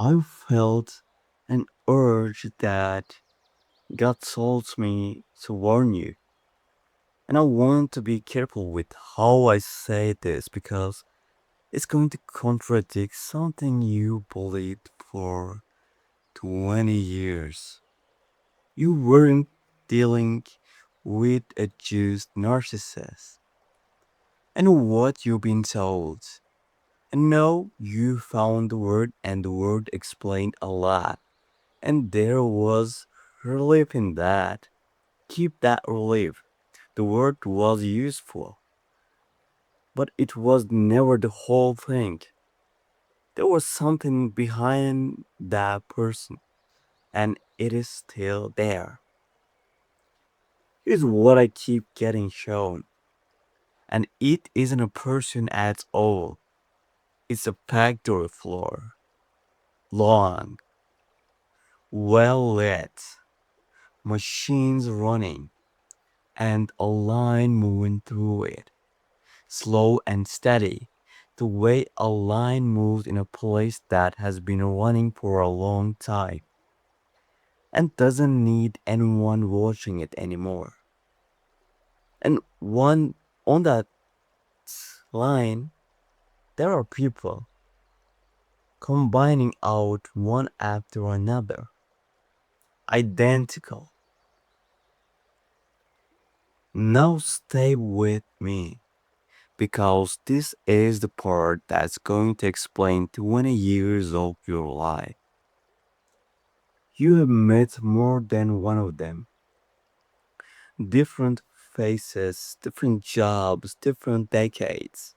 I felt an urge that God told me to warn you. And I want to be careful with how I say this because it's going to contradict something you believed for 20 years. You weren't dealing with a just narcissist and what you've been told. And now you found the word, and the word explained a lot. And there was relief in that. Keep that relief. The word was useful, but it was never the whole thing. There was something behind that person, and it is still there. Here's what I keep getting shown. And it isn't a person at all. It's a factory floor. Long, well lit, machines running, and a line moving through it. Slow and steady. The way a line moves in a place that has been running for a long time and doesn't need anyone watching it anymore. And one on that line, there are people combining out one after another, identical. Now stay with me because this is the part that's going to explain 20 years of your life. You have met more than one of them. Different faces, different jobs, different decades.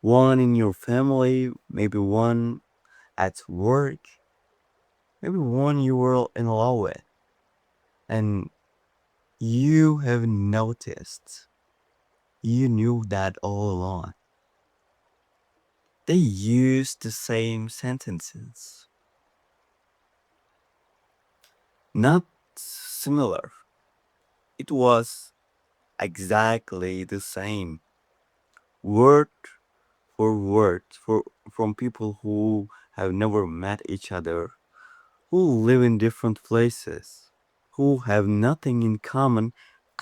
One in your family, maybe one at work, maybe one you were in love with. And you have noticed, you knew that all along. They used the same sentences, not similar. It was exactly the same, word for word, from people who have never met each other, who live in different places, who have nothing in common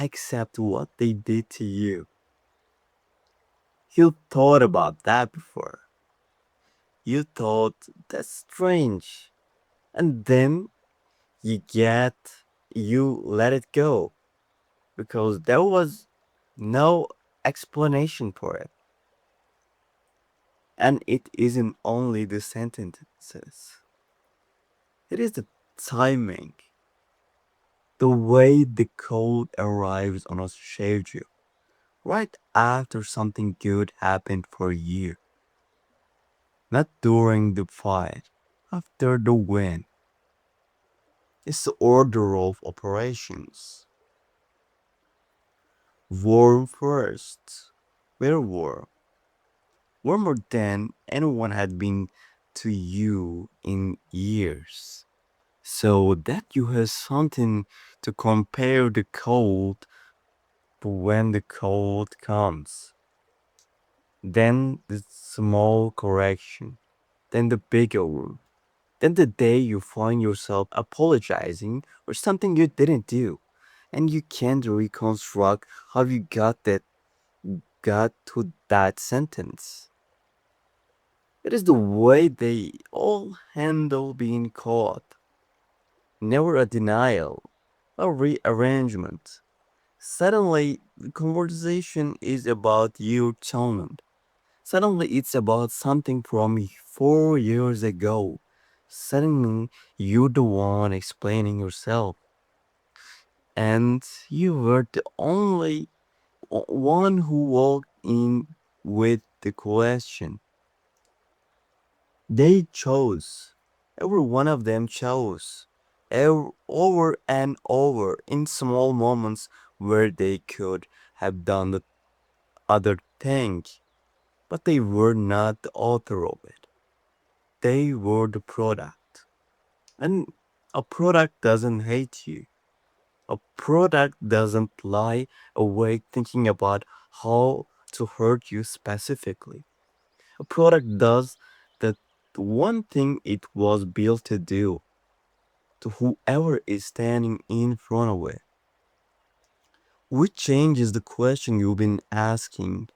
except what they did to you. You thought about that before. You thought that's strange. And then you get, you let it go because there was no explanation for it. And it isn't only the sentences, it is the timing, the way the code arrives on a schedule right after something good happened for you, not during the fight, after the win. It's the order of operations. Warm first. Very warm. Warmer than anyone had been to you in years. So that you have something to compare the cold to when the cold comes. Then the small correction. Then the bigger one. Then the day you find yourself apologizing for something you didn't do. And you can't reconstruct how you got to that sentence. It is the way they all handle being caught. Never a denial, a rearrangement. Suddenly, the conversation is about your atonement. Suddenly, it's about something from 4 years ago. Suddenly, you're the one explaining yourself. And you were the only one who walked in with the question. They chose. Every one of them chose. Over and over in small moments where they could have done the other thing, but they were not the author of it. They were the product. And a product doesn't hate you. A product doesn't lie awake thinking about how to hurt you specifically. A product does the one thing it was built to do to whoever is standing in front of it. Which changes the question you've been asking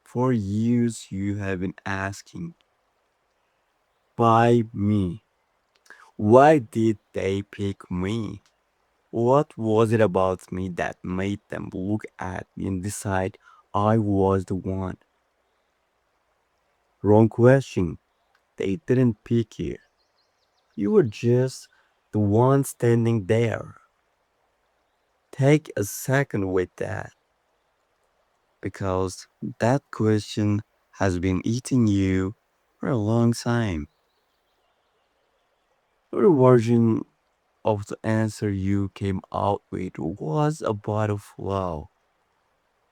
for years you have been asking. Why me? Why did they pick me? What was it about me that made them look at me and decide I was the one? Wrong question. They didn't pick you. You were just the one standing there. Take a second with that because that question has been eating you for a long time. Your version of the answer you came out with was about a flow.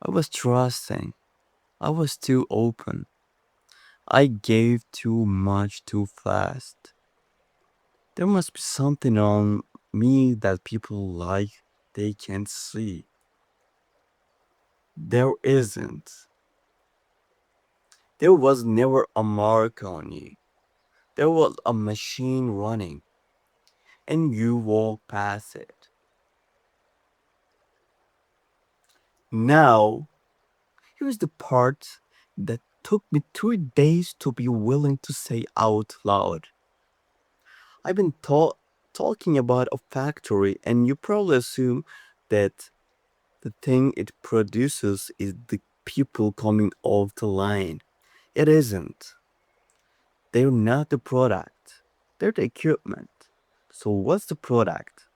I was trusting. I was too open. I gave too much too fast. There must be something on me that people like they can't see. There isn't. There was never a mark on you. There was a machine running, and you walked past it. Now, here's the part that took me 3 days to be willing to say out loud. I've been talking about a factory, and you probably assume that the thing it produces is the people coming off the line. It isn't. They're not the product, they're the equipment. So, what's the product?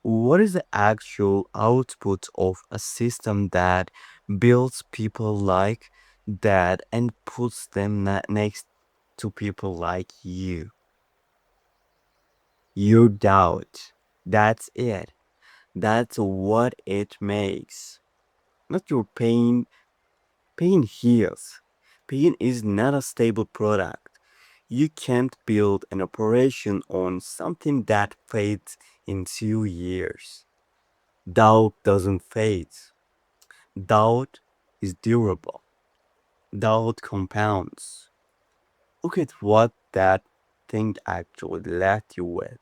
What is the actual output of a system that builds people like that and puts them next to people like you? Your doubt. That's it. That's what it makes. Not your pain. Pain heals. Pain is not a stable product. You can't build an operation on something that fades in 2 years. Doubt doesn't fade. Doubt is durable. Doubt compounds. Look at what that thing actually left you with.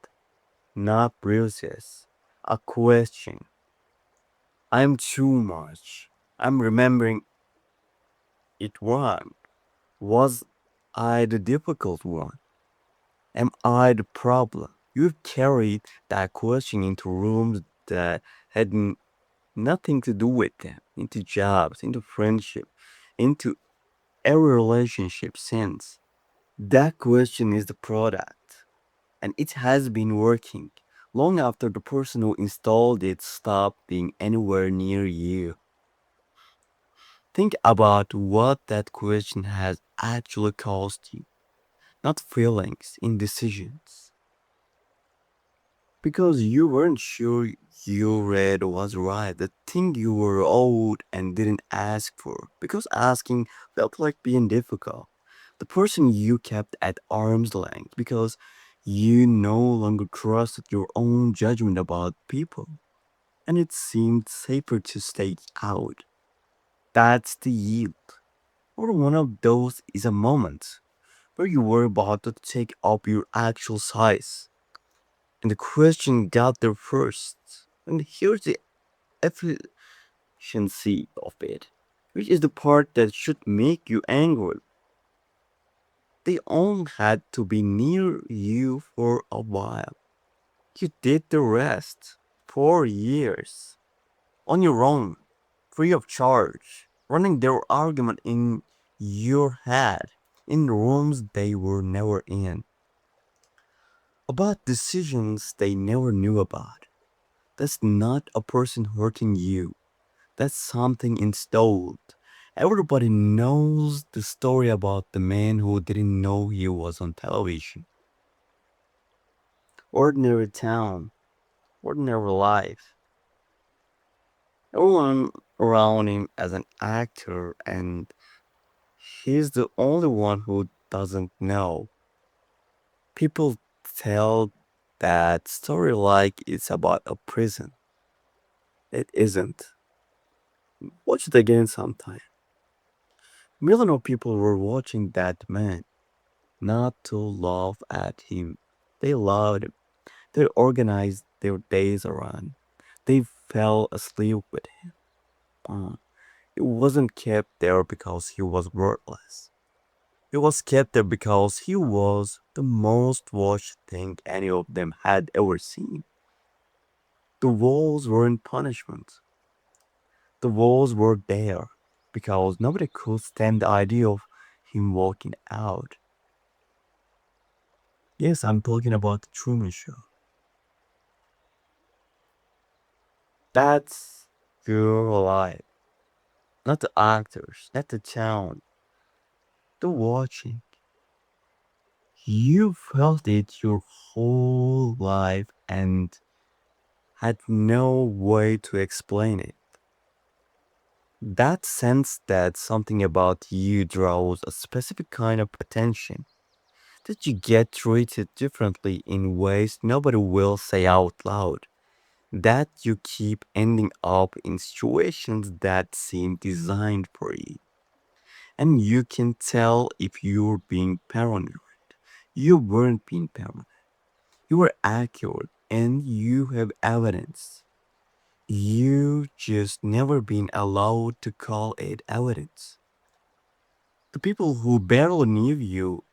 Not bruises. A question. I'm too much. I'm remembering it wrong. Was I the difficult one? Am I the problem? You've carried that question into rooms that had nothing to do with them, into jobs, into friendship, into every relationship since. That question is the product, and it has been working long after the person who installed it stopped being anywhere near you. Think about what that question has actually cost you, not feelings, indecisions. Because you weren't sure you read was right, the thing you were owed and didn't ask for. Because asking felt like being difficult. The person you kept at arm's length because you no longer trusted your own judgment about people. And it seemed safer to stay out. That's the yield. Or one of those is a moment where you were about to take up your actual size. And the question got there first. And here's the efficiency of it, which is the part that should make you angry. They all had to be near you for a while. You did the rest. 4 years. On your own. Free of charge. Running their argument in your head. In rooms they were never in. About decisions they never knew about. That's not a person hurting you. That's something installed. Everybody knows the story about the man who didn't know he was on television. Ordinary town, ordinary life. Everyone around him as an actor, and he's the only one who doesn't know. People tell that story like it's about a prison. It isn't. Watch it again sometime. Million of people were watching that man. not to laugh at him. They loved him. They organized their days around. They fell asleep with him. Uh, He wasn't kept there because he was worthless. He was kept there because he was the most watched thing any of them had ever seen. The walls weren't punishment. The walls were there because nobody could stand the idea of him walking out. Yes, I'm talking about the Truman Show. That's your life, not the actors, not the town, the watching. You felt it your whole life and had no way to explain it. That sense that something about you draws a specific kind of attention, that you get treated differently in ways nobody will say out loud, that you keep ending up in situations that seem designed for you. And you can tell if you're being paranoid. You weren't being paranoid. You were accurate and you have evidence. You just never been allowed to call it evidence. The people who barely knew you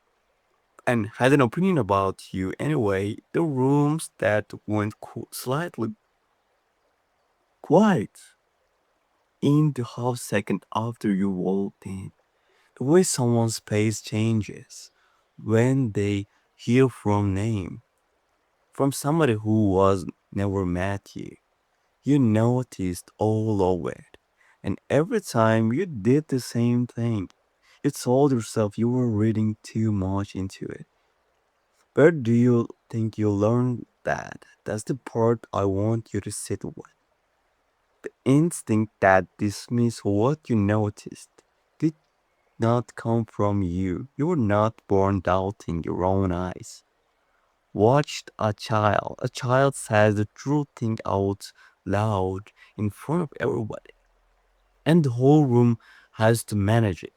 and had an opinion about you anyway, the rooms that went slightly quiet in the half second after you walked in, the way someone's face changes when they hear from name, from somebody who was never met you. You noticed all of it. And every time you did the same thing, you told yourself you were reading too much into it. Where do you think you learned that? That's the part I want you to sit with. The instinct that dismiss what you noticed did not come from you. You were not born doubting your own eyes. Watched a child. A child says the true thing out loud in front of everybody. And the whole room has to manage it.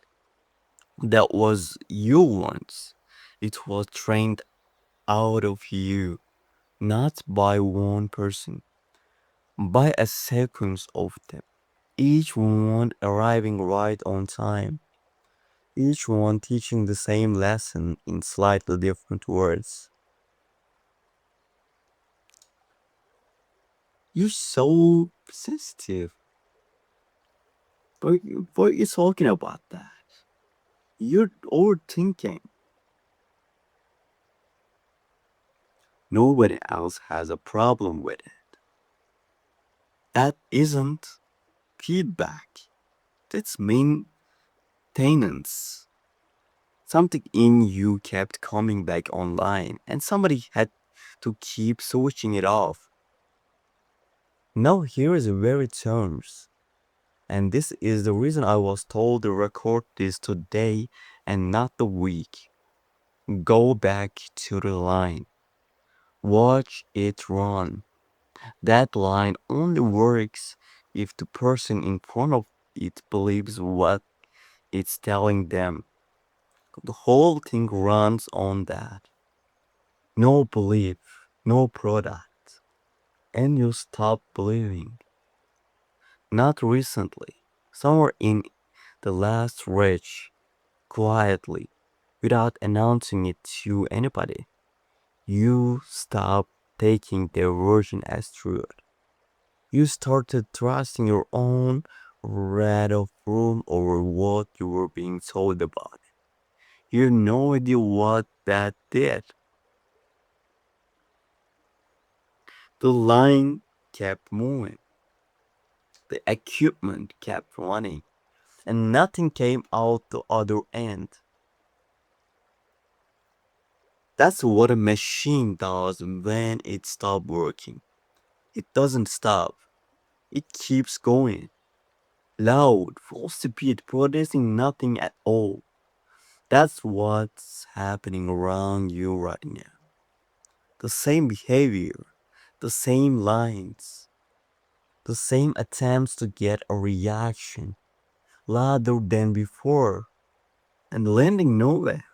That was you once. It was trained out of you, not by one person, by a sequence of them, each one arriving right on time, each one teaching the same lesson in slightly different words. You're so sensitive. But you're talking about that. You're overthinking. Nobody else has a problem with it. That isn't feedback. That's maintenance. Something in you kept coming back online, and somebody had to keep switching it off. Now, here is the very terms, and this is the reason I was told to record this today and not the week. Go back to the line. Watch it run. That line only works if the person in front of it believes what it's telling them. The whole thing runs on that. No belief, no product. And you stop believing. Not recently. Somewhere in the last stretch, quietly, without announcing it to anybody, you stop taking their version as truth. You started trusting your own red of room over what you were being told about. You had no idea what that did. The line kept moving. The equipment kept running. And nothing came out the other end. That's what a machine does when it stops working. It doesn't stop. It keeps going. Loud, full speed, producing nothing at all. That's what's happening around you right now. The same behavior, the same lines, the same attempts to get a reaction louder than before and landing nowhere.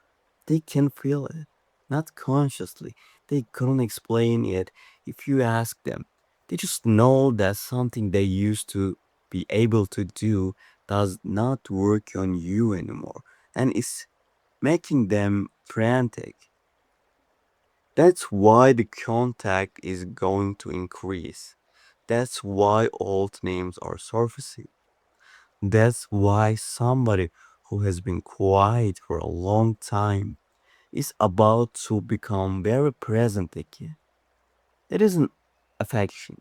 They can feel it, not consciously. They couldn't explain it if you ask them. They just know that something they used to be able to do does not work on you anymore and is making them frantic. That's why the contact is going to increase. That's why old names are surfacing. That's why somebody who has been quiet for a long time is about to become very present again. It isn't affection.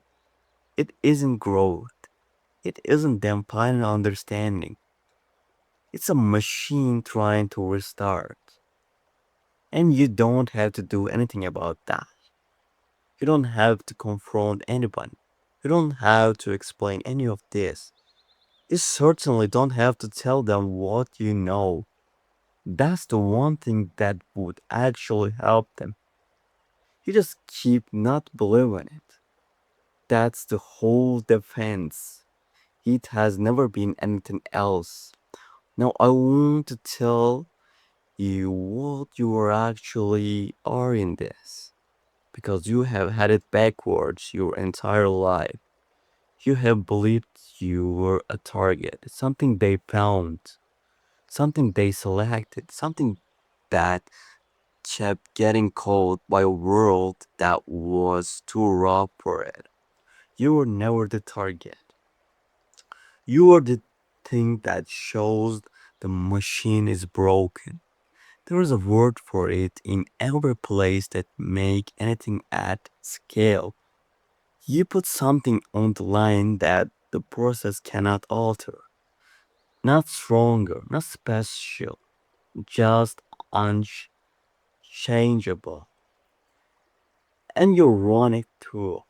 It isn't growth. It isn't them finding understanding. It's a machine trying to restart. And you don't have to do anything about that. You don't have to confront anyone. You don't have to explain any of this. You certainly don't have to tell them what you know. That's the one thing that would actually help them. You just keep not believing it. That's the whole defense. It has never been anything else. Now I want to tell you what you are actually are in this. Because you have had it backwards your entire life. You have believed you were a target, something they found, something they selected, something that kept getting caught by a world that was too rough for it. You were never the target. You are the thing that shows the machine is broken. There is a word for it in every place that make anything at scale. You put something on the line that the process cannot alter. Not stronger, not special, just unchangeable. And you run it through.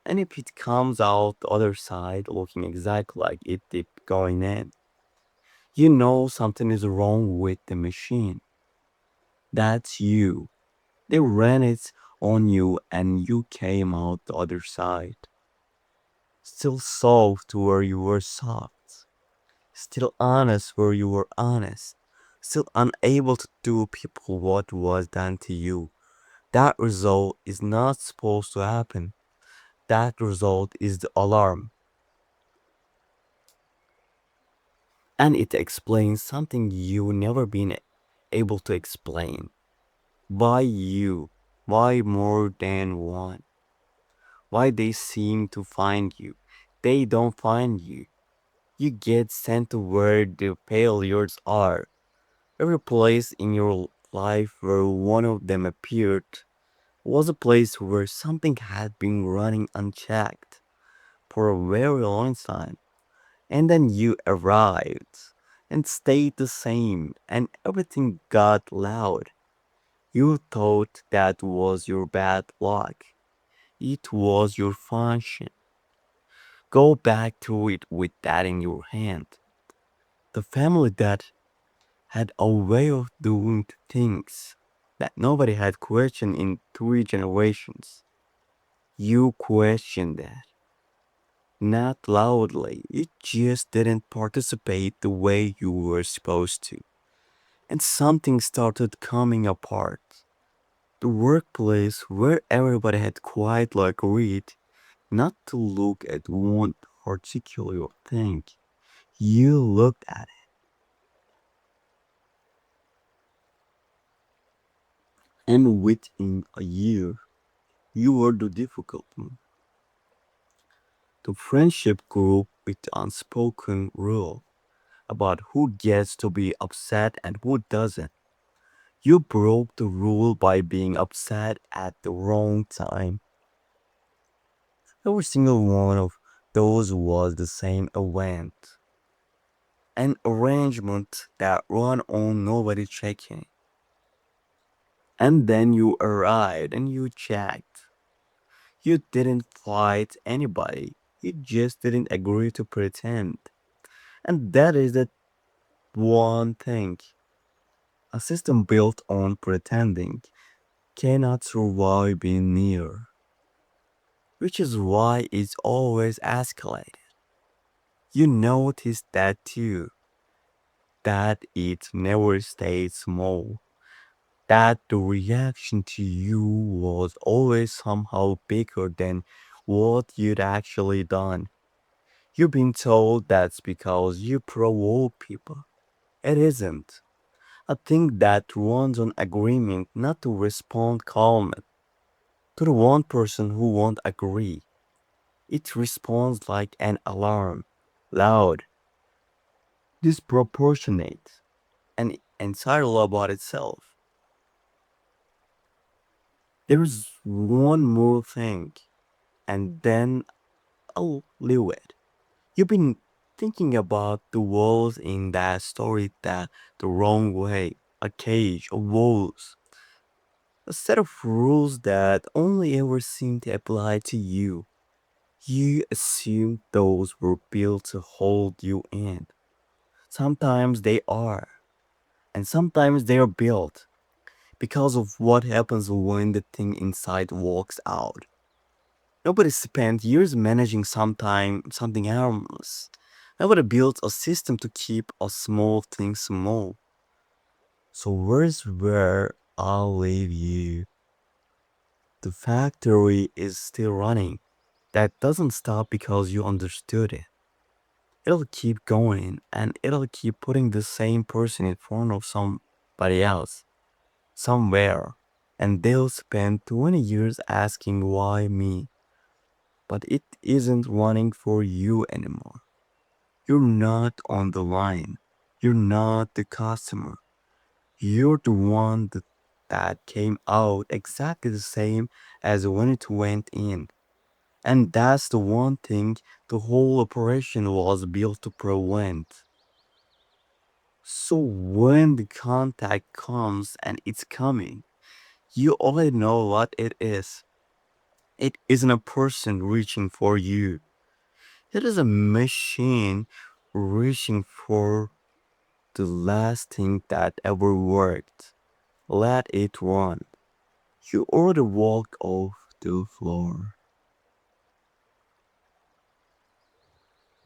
And if it comes out the other side looking exactly like it did going in, you know something is wrong with the machine. That's you. They ran it on you and you came out the other side. Still soft where you were soft. Still honest where you were honest. Still unable to do people what was done to you. That result is not supposed to happen. That result is the alarm. And it explains something you never been able to explain. Why you? Why more than one? Why they seem to find you? They don't find you. You get sent to where the failures are. Every place in your life where one of them appeared was a place where something had been running unchecked for a very long time. And then you arrived and stayed the same, and everything got loud. You thought that was your bad luck. It was your function. Go back to it with that in your hand. The family that had a way of doing things that nobody had questioned in 3 generations. You questioned that. Not loudly. You just didn't participate the way you were supposed to. And something started coming apart. The workplace where everybody had quietly agreed not to look at one particular thing. You looked at it. And within a year, you were the difficult one. The friendship group with the unspoken rule about who gets to be upset and who doesn't. You broke the rule by being upset at the wrong time. Every single one of those was the same event. An arrangement that ran on nobody checking. And then you arrived and you checked. You didn't fight anybody. You just didn't agree to pretend. And that is the one thing. A system built on pretending cannot survive being near, which is why it's always escalated. You notice that too, that it never stays small. that the reaction to you was always somehow bigger than what you'd actually done. You've been told that's because you provoke people. It isn't. I think that runs on agreement not to respond calmly to the one person who won't agree. It responds like an alarm, loud, disproportionate, and entirely about itself. There's one more thing, and then I'll leave it. You've been thinking about the walls in that story that the wrong way, a cage of walls, a set of rules that only ever seem to apply to you. You assume those were built to hold you in. Sometimes they are, and sometimes they are built because of what happens when the thing inside walks out. Nobody spent years managing something harmless. Nobody built a system to keep a small thing small. So where's where I'll leave you? The factory is still running. That doesn't stop because you understood it. It'll keep going and it'll keep putting the same person in front of somebody else, somewhere. And they'll spend 20 years asking why me. But it isn't running for you anymore. You're not on the line. You're not the customer. You're the one that came out exactly the same as when it went in. And that's the one thing the whole operation was built to prevent. So when the contact comes and it's coming, you already know what it is. It isn't a person reaching for you. It is a machine reaching for the last thing that ever worked. Let it run. You already walked off the floor.